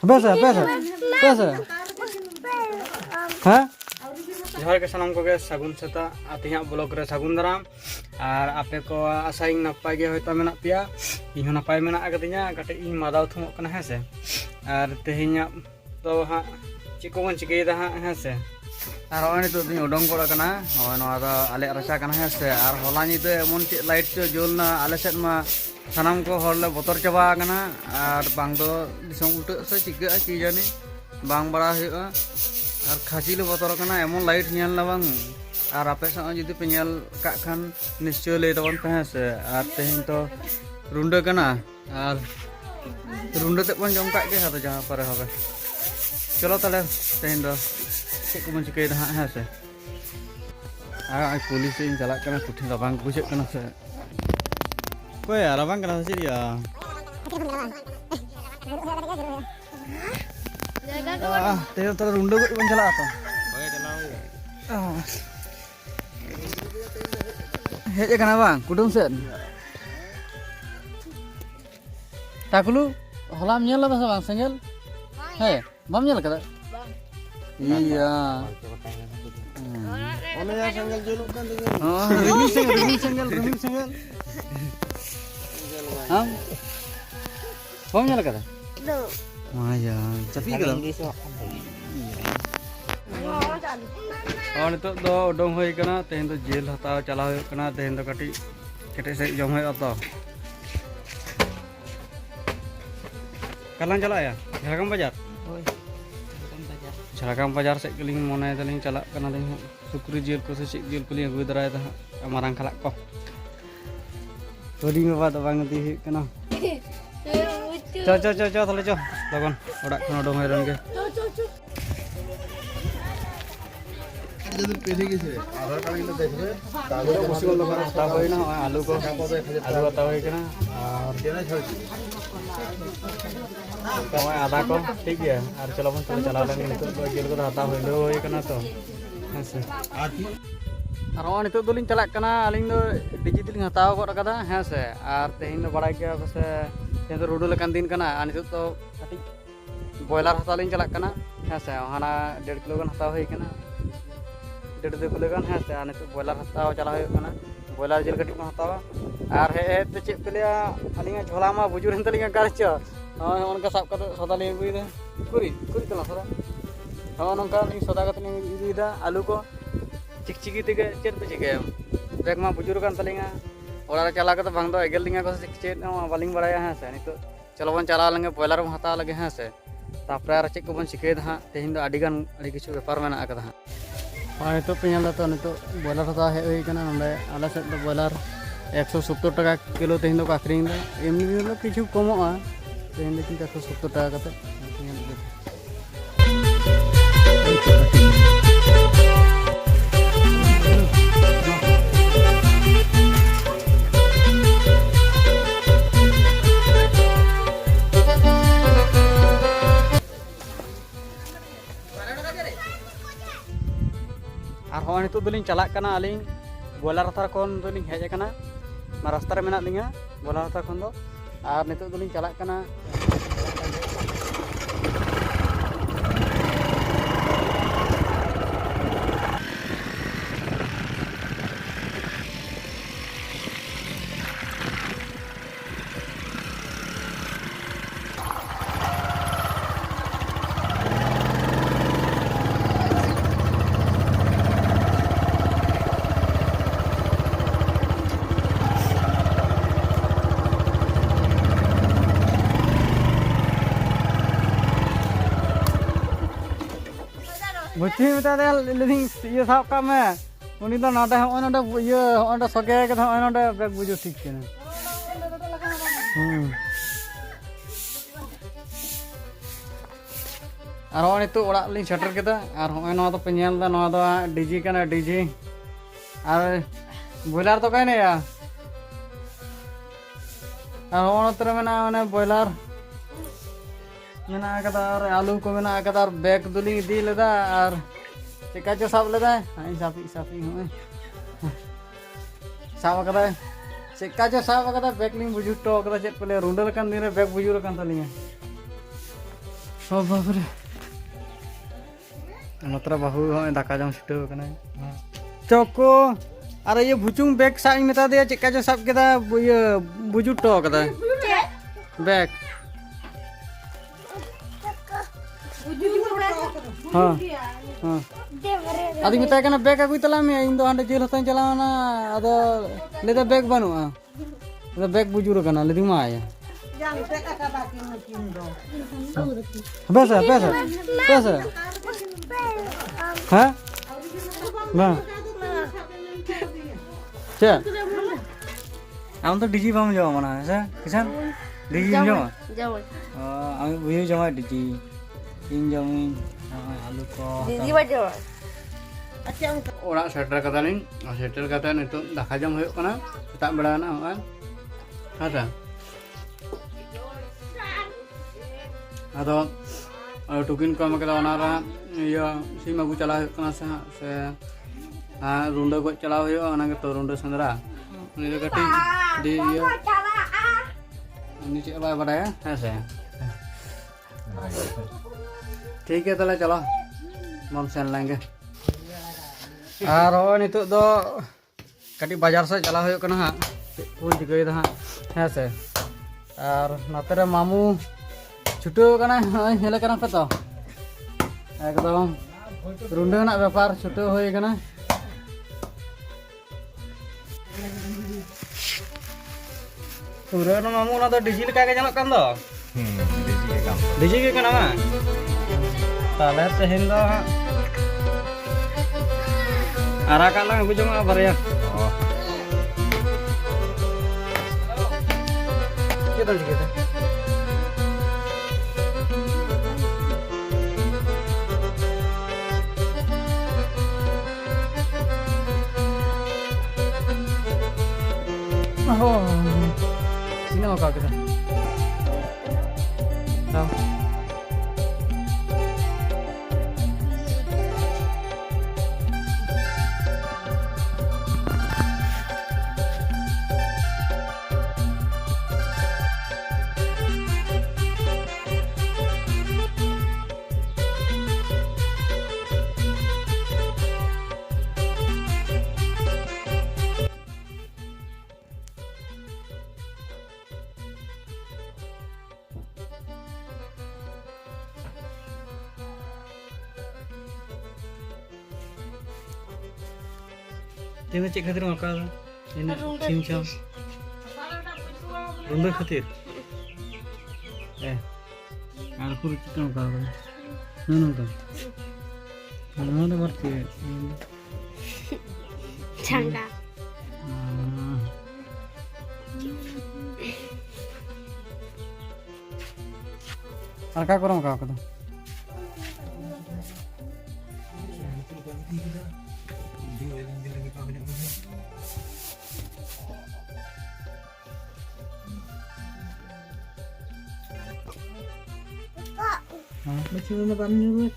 Base हाँ जोहार के सानाम को सगुन सेता तिहा ब्लॉग रे सगुन दाराम और आपे को आशा नपाय गे होयतो मेना पिया इन नपाय मेना आगदिया कटे इन मादाव थुमो कना है से और तेहिया तो हाँ चिको बन चिकेदा हाँ है से और होय तो दिन उडंग कोड़ा कना होय नवा दा आले रचा कना है से और होला निते एमन चे लाइट चो जोलना आले सेट मा सानाम को हरले बोतर चबा कना और बांग दो दिसों उल्टे से चिका की जानी बांग बड़ा हुआ और खासी ले बोतर कना एमन लाइट नेल ना बांग और आपे सा जुदी पे नेल का खान निश्चय ले तबन पे से और तेहिन तो रुंडे कना और रुंडे ते बन जम का के हातो जहां पर हबे चलो ताले तेहिन दो चेक को मन चिके दा है से आ पुलिस इन चला कना कुठी दा बांग बुझे कना से कोई यार बांग कना से दिया तेरे तो रुंडे को बन चला आता हे कना बांग कुटुम से ताकुलु हलाम नेल ला बस बांग सेंगल हे बम नेल कदा iya ono ya senggel juluk kan oh riming senggel ham bom nyala kata do maya tapi kalau और नितो दो उडोंग होय कना तेन तो जेल हताव चला होय कना तेन तो कटी केटे से जम होय अतो कलां चला या झारखंड बाजार झारखंड बाजार से गलिंग मोने दलिंग चला कना लिंग सुक्री जेल को से जेल को लिंग अगु दराय दा मारांग खला को तोडिंग बाबा बांग दी कना चल थले चल लगन ओडा खन उडोंग होय रन के पेढ़ी के आधार कार्ड इन देखबे तागो खुशी वाला बना स्टाफ होय ना आलू को आलू बताओ है ना और देना छोड़ी कमाय आधा को ठीक है और चलो बन चला लेंगे नितो जेल को हता होइलो होय कना तो हसे और ओ नितो दोलिन चला कना अलिंग दो डिजिटल हताव को रखदा है से और तेहिन दो बड़ाई के बस तेन तो रुडो लकन दिन कना और नितो तो कटी बॉयलर हता लिन चला कना है से हाना 1.5 किलो गन हता होय कना 1.5 किलो गन है से और नितो बॉयलर हताव चला होय कना बॉयलर जेल कटी को हतावा और हे ते चे पेलिया अलिंग झोला मा बुजुर हन तलिंग कारचो हाँ उनका सब का सदा ले हुई है कुरी कला सदा हाँ उनका नहीं सदा का नहीं हुई था आलू को चिकचिकी तेगे चेत पे चिके बैग मा बुजुर्ग kan तलिंगा और चला के तो भांग दो एगेल दिंगा को चेत बालिंग बड़ाया है से नहीं तो चलो बन चला लेंगे बॉयलर में हता लगे हैं से तापर आर चेक को बन चिके हाँ तेहिन दो अडिगान अड़ी किछु व्यापार में आका हाँ और तो पेल तो नहीं तो बॉयलर हता हे कना नंदे आले से तो बॉयलर 170 टाका किलो तेहिन दो आखरिंग दो एमनी दिन दो किछु कमोआ तेहिन लेकिन 170 टाका कते और हाँ नितो दोलिंग चला कना अलिंग बॉयलर हतार खन दोलिंग हेज कना मा रास्ता रे मेना लिंगा बॉयलर हतार खन दो और नितो दोलिंग चला कना बुच्ची मता दे लिंग ये साब का मैं उनी तो नाटा है ओनडा ये ओनडा सके के था ओनडा बैग बुझो ठीक के और होय तो ओड़ा लिंग शटर के दा और होय न तो पेनल दा न तो डीजी कना डीजी और बॉयलर तो कहीं नहीं या और होन तर में ना ओने बॉयलर मेना कदा और आलू को मेना कदा और बैग दुलिंग दी लेदा और चिका जो साब लेदा हां साफी होय साब कदा चिका जो साब कदा बैग लिंग बुझु तो कदा चेत पले रुंडल kan दिन रे बैग बुझु kan तलिंग Oh bapak. Natra bahu daka jam situ kan. Coko. Ada ye bucung bag sak ini tadi ya cek aja sab kita ye bujut to kata. Bag. हाँ हाँ अभी मिता करना बैग अभी तला में इन दो हंडे जेल होता है चलाना अदो लेता बैग बनो अदो बैग बुजुर्ग करना लेती माँ आया पैसा पैसा पैसा हाँ माँ क्या हम तो डीजी बाम जाओ मना ऐसा किसान डीजी जाओ जाओ अभी वही जाओ डीजी इन जाऊँ आलू को दीदी बजाओ orang setter kata nih, setter kata itu dah kajam huyuk kana, tak berana kan, ada. Atau tukin kau makan orang ya si magu cala huyuk kana saya, ronda kau cala huyuk, anak itu ronda sendera, ini kati di ya, ini cek apa pada ya, saya. ठीक है तले चलो मम सेन लेंगे और नितो दो कटी बाजार से चला हुई कना हाँ पूरी जगह हाँ है से और नतरे मामू छुट्टू कना हेले कना पे तो एकदम रुंडे ना व्यापार छुट्टू हुई कना पूरा ना मामू ना तो डिजिल का के जनक कन दो डिजी के कना मा ताले तेहेन दो आराका lang aku cuma barya kita kita oh ini mau kau kita tahu Ini cek khatir makal ini cincang rumah khatir aku cek makal nana ada berarti cangga Arka kurang kau kata macam mana kami buat